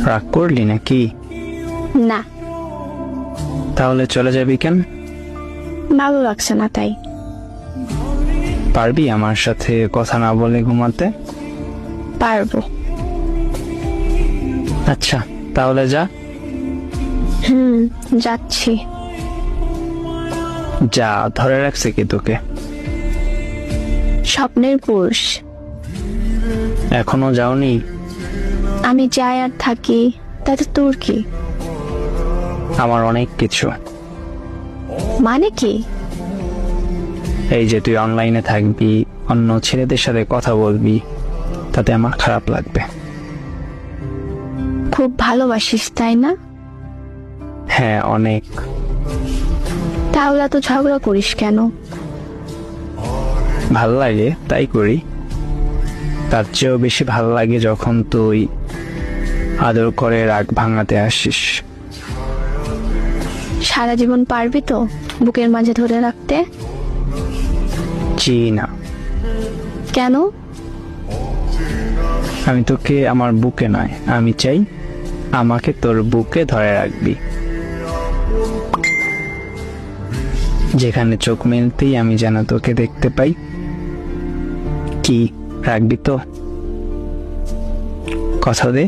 রাগ করলি নাকি? না, তাহলে চলে যাবি কেন? ভালো লাগছে না তাই। পারবি আমার সাথে কথা না বলে ঘুমাতে? পারবো। আচ্ছা, তাহলে যা। যাচ্ছি। যা, ধরে রাখছে কি তোকে? স্বপ্নের পুরুষ। এখনো যাওনি? আমি যাই আর থাকি তাতে তোর কি? আমার অনেক কিছু। মানে কি? এই যে তুই অনলাইনে থাকবি, অন্য ছেলেদের সাথে কথা বলবি, তাতে আমার খারাপ লাগবে। খুব ভালোবাসিস তাই না? হ্যাঁ, অনেক। তাহলে এত ঝগড়া করিস কেন? ভাল লাগে তাই করি। তার চেয়েও বেশি ভাল লাগে যখন তুই আদর করে রাগ ভাঙাতে আসিস। সারা জীবন পারবি তো বুকের মাঝে ধরে রাখতে? জি না। কেন? আমি তোকে আমার বুকে নয়, আমি চাই আমাকে তোর বুকে ধরে রাখবি। যেখানে চোখ মেলতেই আমি যেন তোকে দেখতে পাই। কি, রাখবি তো? কথা দে।